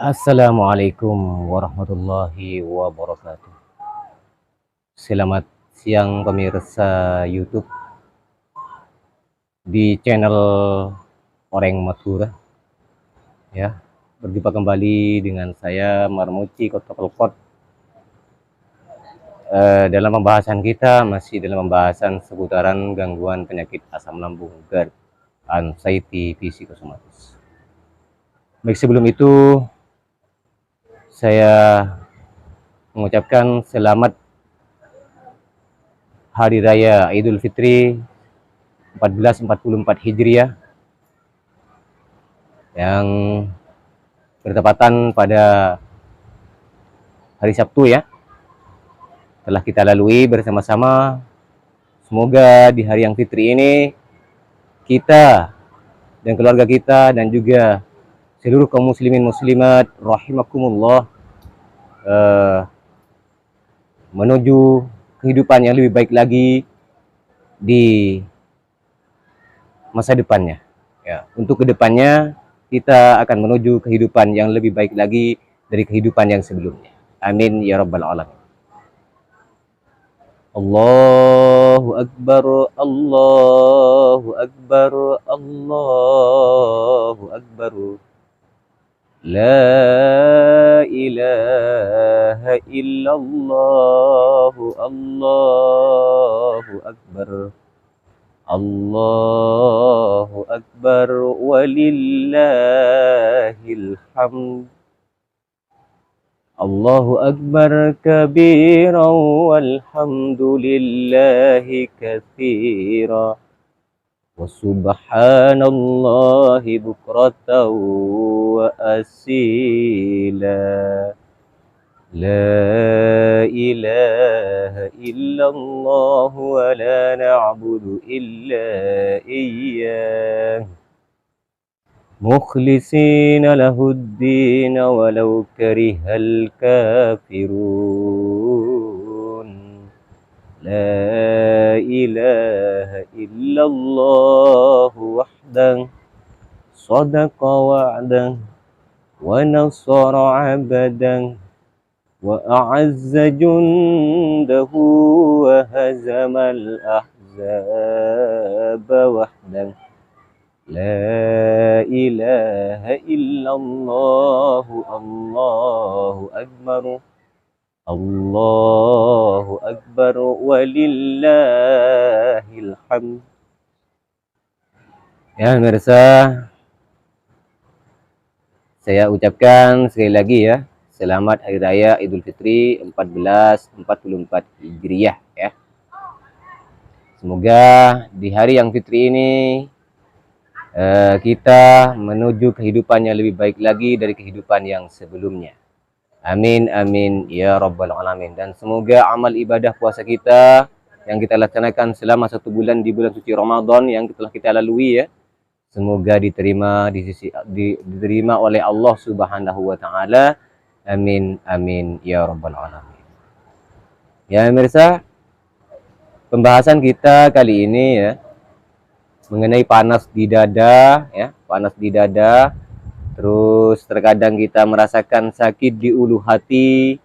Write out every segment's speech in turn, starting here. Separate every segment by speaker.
Speaker 1: Assalamualaikum warahmatullahi wabarakatuh. Selamat siang pemirsa YouTube di channel Oreng Madura. Ya, berjumpa kembali dengan saya Marmuci Kotokelkot. Dalam pembahasan kita masih dalam pembahasan seputaran gangguan penyakit asam lambung, GERD, anxiety psikosomatis. Baik, sebelum itu saya mengucapkan selamat Hari Raya Idul Fitri 1444 Hijriah yang bertepatan pada hari Sabtu ya. Telah kita lalui bersama-sama. Semoga di hari yang fitri ini kita dan keluarga kita dan juga seluruh kaum muslimin muslimat rahimakumullah menuju kehidupan yang lebih baik lagi di masa depannya. Ya, untuk kedepannya kita akan menuju kehidupan yang lebih baik lagi dari kehidupan yang sebelumnya. Amin ya rabbal alamin. Allahu akbar, Allahu akbar, Allahu akbar. La ilaha illallah, Allahu akbar. Allahu akbar walillahil hamd. Allahu akbar kabiran walhamdulillahi katsira wa subhanallahi bukratan wa asila. La ilaha illallah wa la na'budu illa iyyah mukhlisina lahuddin walau karihal kafirun. La ilaha illallah wahdah sadaqa wa'dah wa nasara 'abdah wa a'azza jundahu wa hazamal ahzaba wahdah. La ilaha illallah, Allahu akbar, Allahu akbar walillahil hamd. Ya pemirsa, saya ucapkan sekali lagi ya, selamat Hari Raya Idul Fitri 1444 Hijriah ya. Semoga di hari yang fitri ini kita menuju kehidupan yang lebih baik lagi dari kehidupan yang sebelumnya. Amin, amin, ya rabbal alamin. Dan semoga amal ibadah puasa kita yang kita laksanakan selama 1 bulan di bulan suci Ramadan yang telah kita lalui ya, semoga diterima diterima oleh Allah Subhanahu wa taala. Amin, amin, ya rabbal alamin. Ya pemirsa, pembahasan kita kali ini ya mengenai panas di dada ya, panas di dada. Terus terkadang kita merasakan sakit di ulu hati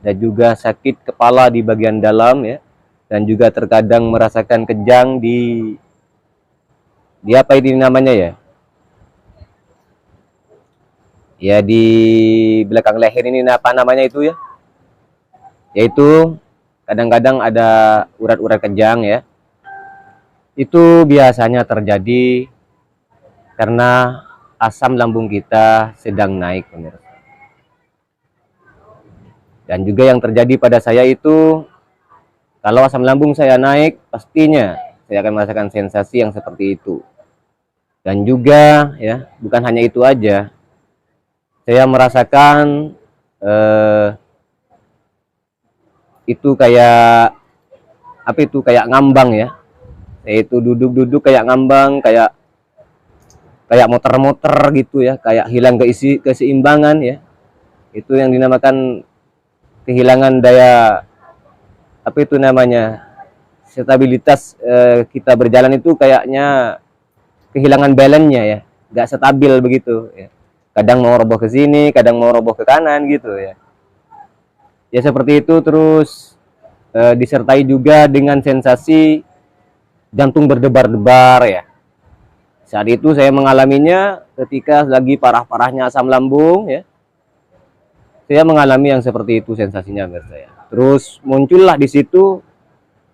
Speaker 1: dan juga sakit kepala di bagian dalam ya, dan juga terkadang merasakan kejang di apa ini namanya ya? Ya di belakang leher ini apa namanya itu ya? Yaitu kadang-kadang ada urat-urat kejang ya. Itu biasanya terjadi karena asam lambung kita sedang naik pemirsa. Dan juga yang terjadi pada saya itu, kalau asam lambung saya naik, pastinya saya akan merasakan sensasi yang seperti itu. Dan juga ya, bukan hanya itu aja, saya merasakan itu kayak apa itu, kayak ngambang ya. Yaitu duduk-duduk kayak ngambang, kayak muter-muter gitu ya, kayak hilang keseimbangan ya. Itu yang dinamakan kehilangan daya apa itu namanya, stabilitas kita berjalan itu kayaknya kehilangan balance-nya ya, nggak stabil begitu ya. kadang mau roboh ke sini, kadang mau roboh ke kanan gitu ya. Ya seperti itu. Terus disertai juga dengan sensasi jantung berdebar-debar ya. Saat itu saya mengalaminya ketika lagi parah-parahnya asam lambung ya. Saya mengalami yang seperti itu sensasinya menurut saya. Terus muncullah di situ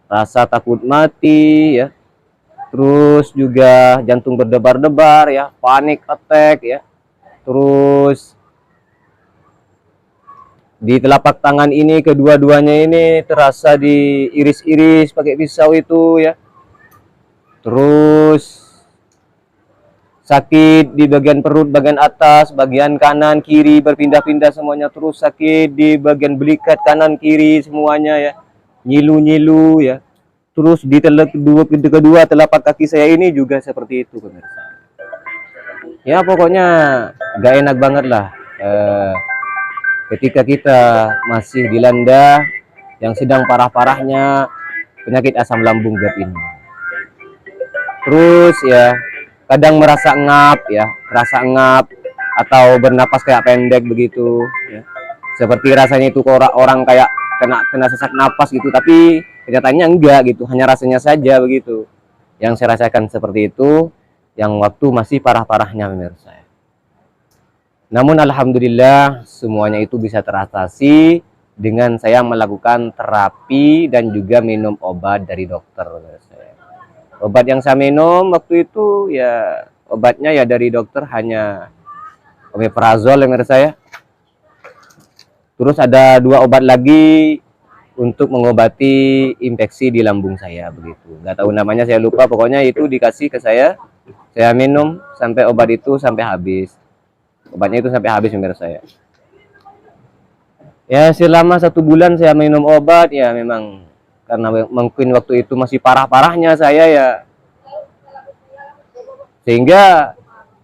Speaker 1: rasa takut mati ya. Terus juga jantung berdebar-debar ya, panik attack ya. Terus di telapak tangan ini kedua-duanya ini terasa diiris-iris pakai pisau itu ya. Terus sakit di bagian perut bagian atas, bagian kanan kiri berpindah-pindah semuanya. Terus sakit di bagian belikat kanan kiri semuanya ya, nyilu-nyilu ya. Terus di kedua telapak kaki saya ini juga seperti itu pemirsa. Ya pokoknya gak enak banget lah ketika kita masih dilanda yang sedang parah-parahnya penyakit asam lambung berat ini. Terus ya kadang merasa ngap ya, rasa ngap atau bernapas kayak pendek begitu ya. Seperti rasanya itu orang kayak kena sesak napas gitu, tapi kenyataannya enggak gitu, hanya rasanya saja begitu. Yang saya rasakan seperti itu yang waktu masih parah-parahnya menurut saya. Namun alhamdulillah semuanya itu bisa teratasi dengan saya melakukan terapi dan juga minum obat dari dokter. Obat yang saya minum waktu itu ya obatnya ya dari dokter hanya omeprazol menurut saya. Terus ada 2 obat lagi untuk mengobati infeksi di lambung saya begitu. Nggak tahu namanya, saya lupa, pokoknya itu dikasih ke saya minum sampai obat itu sampai habis. Obatnya itu sampai habis menurut saya. Ya selama 1 bulan saya minum obat ya, memang karena mungkin waktu itu masih parah-parahnya saya ya, sehingga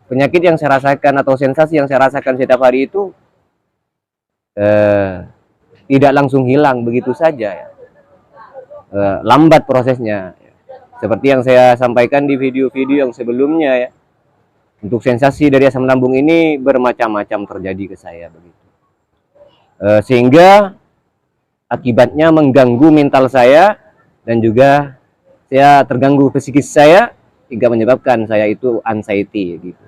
Speaker 1: penyakit yang saya rasakan atau sensasi yang saya rasakan setiap hari itu tidak langsung hilang begitu saja ya. Lambat prosesnya seperti yang saya sampaikan di video-video yang sebelumnya ya. Untuk sensasi dari asam lambung ini bermacam-macam terjadi ke saya begitu, sehingga akibatnya mengganggu mental saya dan juga saya terganggu psikis saya hingga menyebabkan saya itu anxiety gitu.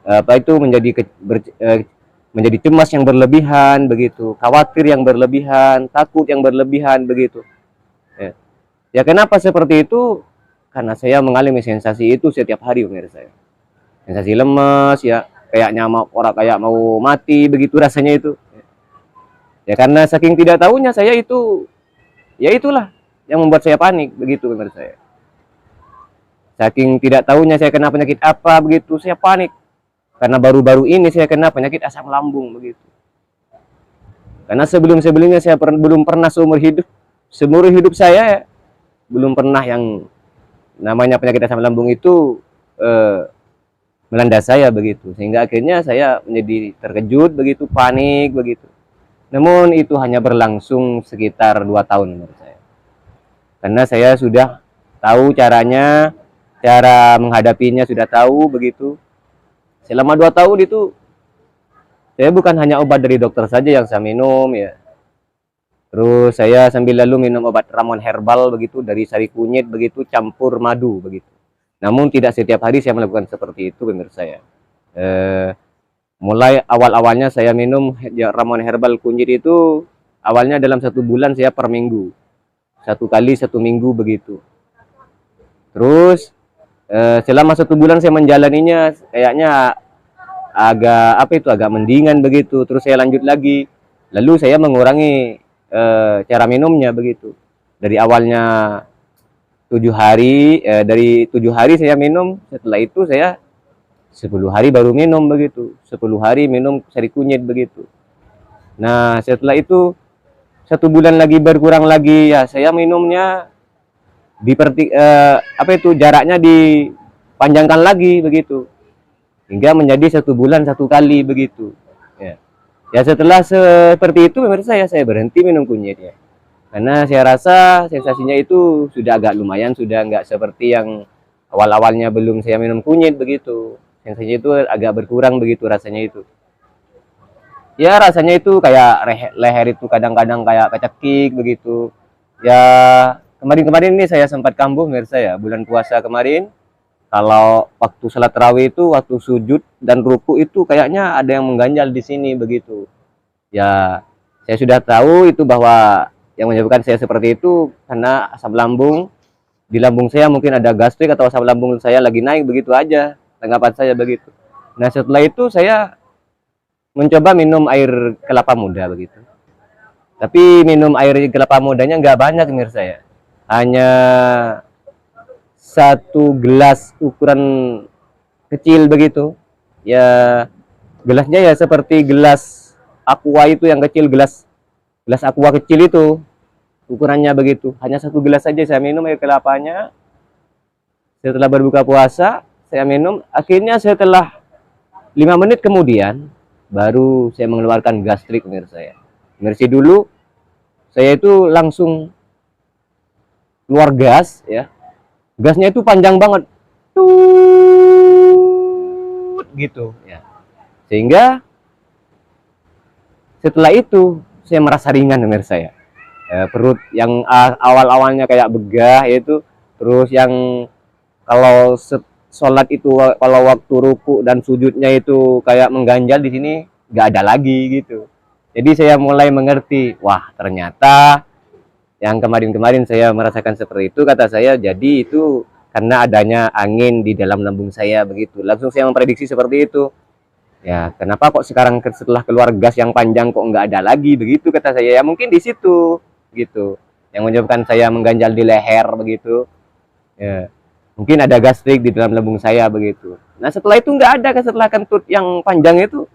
Speaker 1: Apa itu menjadi cemas yang berlebihan begitu, khawatir yang berlebihan, takut yang berlebihan begitu. Ya kenapa seperti itu? Karena saya mengalami sensasi itu setiap hari pemirsa saya. Sensasi lemas ya, kayaknya orang kayak mau mati begitu rasanya itu. Ya karena saking tidak tahunya saya itu, ya itulah yang membuat saya panik begitu menurut saya. Saking tidak tahunya saya kena penyakit apa begitu, saya panik. Karena baru-baru ini saya kena penyakit asam lambung begitu. Karena sebelum-sebelumnya saya belum pernah seumur hidup saya belum pernah yang namanya penyakit asam lambung itu melanda saya begitu, sehingga akhirnya saya menjadi terkejut begitu, panik begitu. Namun itu hanya berlangsung sekitar 2 tahun menurut saya, karena saya sudah tahu caranya, cara menghadapinya sudah tahu begitu. Selama 2 tahun itu saya bukan hanya obat dari dokter saja yang saya minum ya, terus saya sambil lalu minum obat ramuan herbal begitu dari sari kunyit begitu campur madu begitu. Namun tidak setiap hari saya melakukan seperti itu pemirsa saya. Mulai awal-awalnya saya minum ramuan herbal kunyit itu awalnya dalam 1 bulan saya per minggu, 1 kali 1 minggu begitu. Terus selama 1 bulan saya menjalaninya kayaknya agak mendingan begitu. Terus saya lanjut lagi, lalu saya mengurangi cara minumnya begitu. Dari awalnya 7 hari, dari 7 hari saya minum, setelah itu saya 10 hari baru minum begitu, 10 hari minum sari kunyit begitu. Nah setelah itu 1 bulan lagi berkurang lagi ya, saya minumnya jaraknya dipanjangkan lagi begitu, hingga menjadi 1 bulan 1 kali begitu ya. Ya setelah seperti itu pemirsa saya berhenti minum kunyit ya, karena saya rasa sensasinya itu sudah agak lumayan, sudah nggak seperti yang awal-awalnya belum saya minum kunyit begitu. Sensasinya itu agak berkurang begitu rasanya itu. Ya rasanya itu kayak leher itu kadang-kadang kayak kecekik begitu. Ya kemarin-kemarin ini saya sempat kambuh mirsa ya, bulan puasa kemarin. Kalau waktu salat tarawih itu, waktu sujud dan ruku itu kayaknya ada yang mengganjal di sini begitu. Ya, saya sudah tahu itu bahwa yang menyebabkan saya seperti itu karena asam lambung. Di lambung saya mungkin ada gastrik atau asam lambung saya lagi naik begitu aja. Tanggapan saya begitu. Nah, setelah itu saya mencoba minum air kelapa muda begitu. Tapi minum air kelapa mudanya nggak banyak mir saya. Hanya satu gelas ukuran kecil begitu. Ya gelasnya ya seperti gelas aqua itu yang kecil, gelas aqua kecil itu ukurannya begitu. Hanya satu gelas saja saya minum air kelapanya. Setelah berbuka puasa saya minum. Akhirnya setelah 5 menit kemudian baru saya mengeluarkan gastrik mir saya. Mersi dulu saya itu langsung keluar gas ya. Gasnya itu panjang banget. Tut gitu ya. Sehingga setelah itu saya merasa ringan mir saya. Perut yang awal-awalnya kayak begah itu, terus yang kalau sholat itu kalau waktu ruku dan sujudnya itu kayak mengganjal di sini nggak ada lagi gitu. Jadi saya mulai mengerti, wah ternyata yang kemarin-kemarin saya merasakan seperti itu, kata saya, jadi itu karena adanya angin di dalam lambung saya begitu. Langsung saya memprediksi seperti itu. Ya, kenapa kok sekarang setelah keluar gas yang panjang kok nggak ada lagi begitu, kata saya. Ya mungkin di situ gitu. Yang menyebabkan saya mengganjal di leher begitu. Ya, mungkin ada gastrik di dalam lambung saya begitu. Nah setelah itu nggak ada, setelah kentut yang panjang itu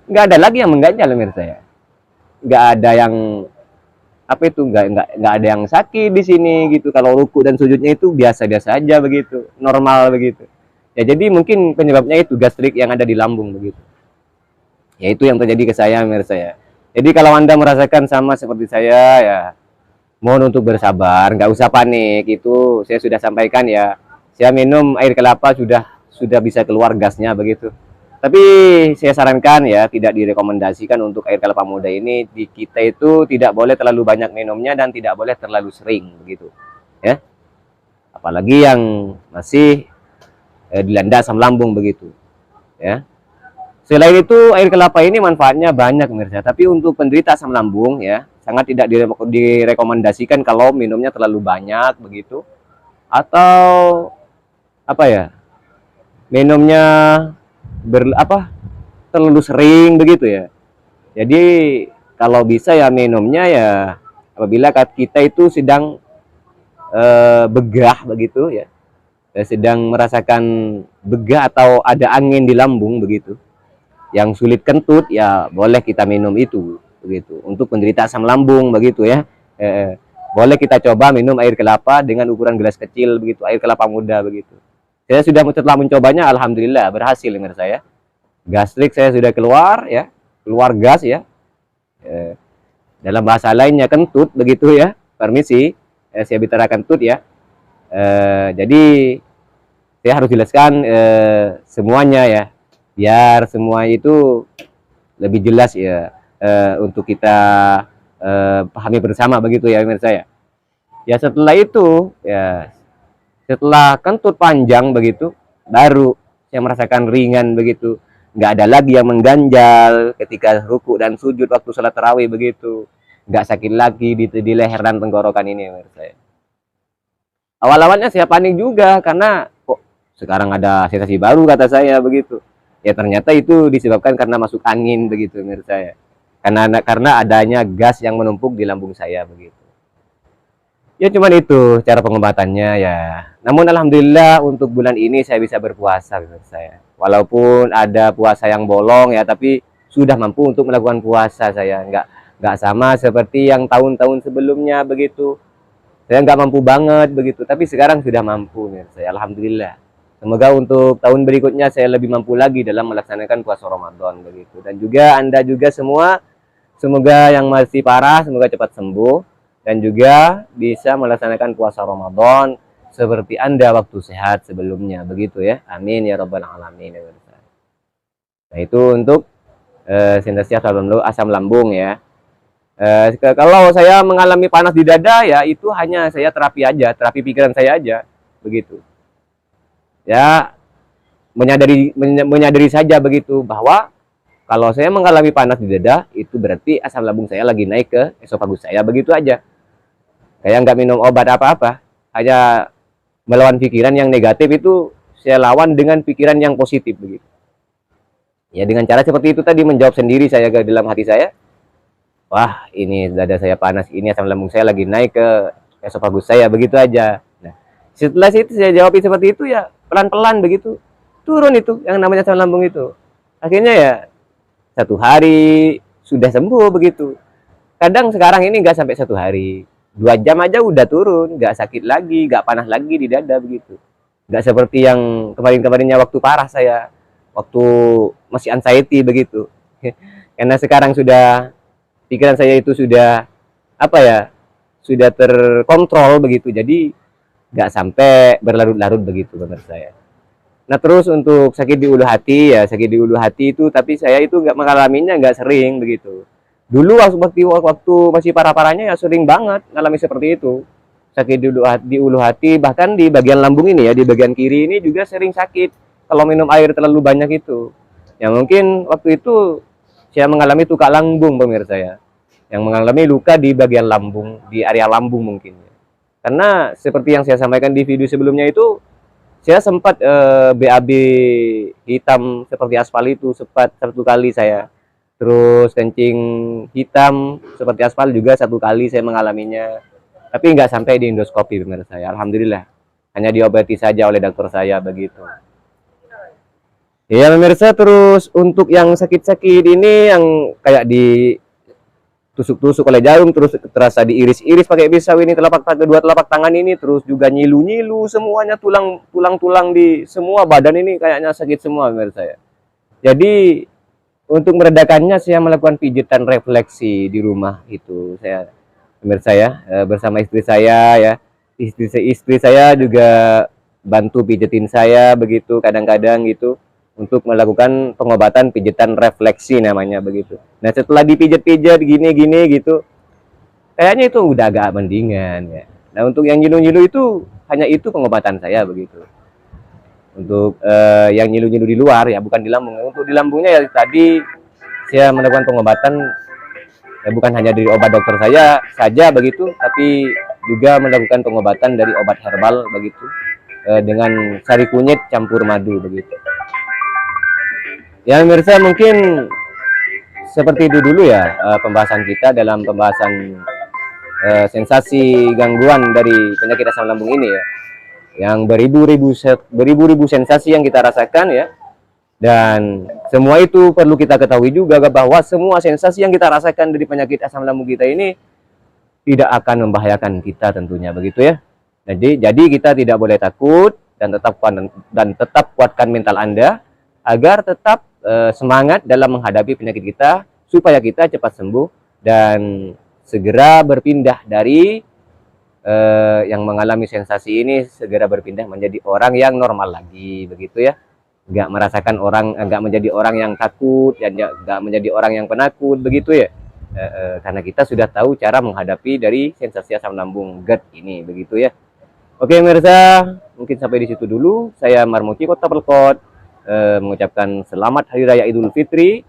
Speaker 1: nggak ada lagi yang mengganjal mir saya. Nggak ada yang apa itu, nggak ada yang sakit di sini gitu. Kalau ruku dan sujudnya itu biasa-biasa aja begitu, normal begitu. Ya jadi mungkin penyebabnya itu gastrik yang ada di lambung begitu. Ya itu yang terjadi ke saya mir saya. Jadi kalau Anda merasakan sama seperti saya ya mohon untuk bersabar, nggak usah panik. Itu saya sudah sampaikan ya. Saya minum air kelapa sudah bisa keluar gasnya begitu. Tapi saya sarankan ya tidak direkomendasikan untuk air kelapa muda ini. Di kita itu tidak boleh terlalu banyak minumnya dan tidak boleh terlalu sering begitu. Ya. Apalagi yang masih dilanda asam lambung begitu. Ya. Selain itu air kelapa ini manfaatnya banyak mirsa. Tapi untuk penderita asam lambung ya sangat tidak direkomendasikan kalau minumnya terlalu banyak begitu. Atau apa ya? Minumnya terlalu sering begitu ya. Jadi kalau bisa ya minumnya ya apabila kita itu sedang begah begitu ya, sedang merasakan begah atau ada angin di lambung begitu, yang sulit kentut ya boleh kita minum itu begitu. Untuk penderita asam lambung begitu ya, boleh kita coba minum air kelapa dengan ukuran gelas kecil begitu, air kelapa muda begitu. Saya sudah setelah mencobanya, alhamdulillah berhasil menurut saya. Gastrik saya sudah keluar ya, keluar gas ya. Dalam bahasa lainnya kentut begitu ya. Permisi, saya bicara kentut ya. Jadi saya harus jelaskan semuanya ya, biar semua itu lebih jelas ya, untuk kita pahami bersama begitu ya menurut saya. Ya setelah itu ya, setelah kentut panjang begitu, baru saya merasakan ringan begitu. Nggak ada lagi yang mengganjal ketika ruku dan sujud waktu sholat tarawih begitu. Nggak sakit lagi di leher dan tenggorokan ini menurut saya. Awal-awalnya saya panik juga karena kok sekarang ada sensasi baru, kata saya begitu. Ya ternyata itu disebabkan karena masuk angin begitu menurut saya. Karena adanya gas yang menumpuk di lambung saya begitu. Ya cuman itu cara pengobatannya ya. Namun alhamdulillah untuk bulan ini saya bisa berpuasa menurut saya. Walaupun ada puasa yang bolong ya, tapi sudah mampu untuk melakukan puasa saya. Nggak sama seperti yang tahun-tahun sebelumnya begitu. Saya nggak mampu banget begitu, tapi sekarang sudah mampu menurut saya. Alhamdulillah. Semoga untuk tahun berikutnya saya lebih mampu lagi dalam melaksanakan puasa Ramadan begitu. Dan juga Anda juga semua, semoga yang masih parah semoga cepat sembuh dan juga bisa melaksanakan puasa Ramadan seperti Anda waktu sehat sebelumnya, begitu ya. Amin ya rabbal alamin. Nah, itu untuk sensasi asam lambung ya. Kalau saya mengalami panas di dada ya itu hanya saya terapi aja, terapi pikiran saya aja, begitu. Ya, menyadari saja begitu bahwa kalau saya mengalami panas di dada itu berarti asam lambung saya lagi naik ke esofagus saya, begitu aja. Kayak nggak minum obat apa-apa, hanya melawan pikiran yang negatif itu saya lawan dengan pikiran yang positif begitu. Ya dengan cara seperti itu tadi menjawab sendiri saya ke dalam hati saya. Wah, ini dada saya panas, ini asam lambung saya lagi naik ke esofagus saya, begitu aja. Nah, setelah itu saya jawab seperti itu ya pelan-pelan begitu. Turun itu yang namanya asam lambung itu. Akhirnya ya 1 hari sudah sembuh begitu. Kadang sekarang ini nggak sampai 1 hari, 2 jam aja udah turun, nggak sakit lagi, nggak panas lagi di dada begitu. Nggak seperti yang kemarin-kemarinnya waktu parah saya, waktu masih anxiety begitu. Karena sekarang sudah pikiran saya itu sudah apa ya, sudah terkontrol begitu, jadi nggak sampai berlarut-larut begitu menurut saya. Nah terus untuk sakit di ulu hati ya, sakit di ulu hati itu tapi saya itu nggak mengalaminya, nggak sering begitu. Dulu waktu masih parah-parahnya ya sering banget ngalami seperti itu, sakit di ulu hati, bahkan di bagian lambung ini ya, di bagian kiri ini juga sering sakit kalau minum air terlalu banyak itu. Ya mungkin waktu itu saya mengalami luka lambung pemirsa ya, yang mengalami luka di bagian lambung, di area lambung mungkin. Karena seperti yang saya sampaikan di video sebelumnya itu, saya sempat BAB hitam seperti aspal itu, sempat 1 kali saya. Terus kencing hitam seperti aspal juga 1 kali saya mengalaminya. Tapi nggak sampai di endoskopi benar saya, alhamdulillah. Hanya diobati saja oleh dokter saya begitu. Ya pemirsa, terus untuk yang sakit-sakit ini yang kayak di tusuk-tusuk oleh jarum, terus terasa diiris-iris pakai pisau ini, kedua telapak tangan ini, terus juga nyilu-nyilu semuanya, tulang-tulang di semua badan ini kayaknya sakit semua menurut saya. Jadi untuk meredakannya saya melakukan pijitan refleksi di rumah itu, saya menurut saya bersama istri saya ya, istri saya juga bantu pijetin saya begitu kadang-kadang gitu, untuk melakukan pengobatan pijitan refleksi namanya begitu. Nah setelah dipijet-pijet gini-gini gitu, kayaknya itu udah agak mendingan ya. Nah untuk yang nyilu-nyilu itu hanya itu pengobatan saya begitu. Untuk yang nyilu-nyilu di luar ya, bukan di lambung. Untuk di lambungnya ya tadi saya melakukan pengobatan ya, bukan hanya dari obat dokter saya saja begitu, tapi juga melakukan pengobatan dari obat herbal begitu, dengan sari kunyit campur madu begitu. Ya pemirsa, mungkin seperti itu dulu ya pembahasan kita dalam pembahasan sensasi gangguan dari penyakit asam lambung ini ya, yang beribu-ribu sensasi yang kita rasakan ya. Dan semua itu perlu kita ketahui juga bahwa semua sensasi yang kita rasakan dari penyakit asam lambung kita ini tidak akan membahayakan kita tentunya begitu ya. Jadi kita tidak boleh takut dan tetap kuatkan mental Anda agar tetap semangat dalam menghadapi penyakit kita, supaya kita cepat sembuh dan segera berpindah dari yang mengalami sensasi ini, segera berpindah menjadi orang yang normal lagi begitu ya. Nggak menjadi orang yang takut, dan nggak menjadi orang yang penakut begitu ya. Karena kita sudah tahu cara menghadapi dari sensasi asam lambung GERD ini begitu ya. Oke pemirsa, mungkin sampai di situ dulu. Saya Marmuki Kota Pelkot mengucapkan selamat Hari Raya Idul Fitri.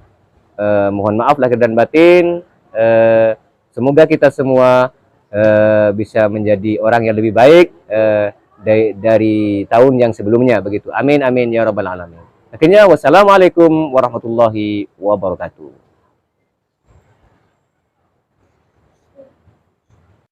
Speaker 1: Mohon maaf lahir dan batin. Semoga kita semua bisa menjadi orang yang lebih baik dari tahun yang sebelumnya begitu. Amin amin ya rabbal alamin. Akhirnya wassalamualaikum warahmatullahi wabarakatuh.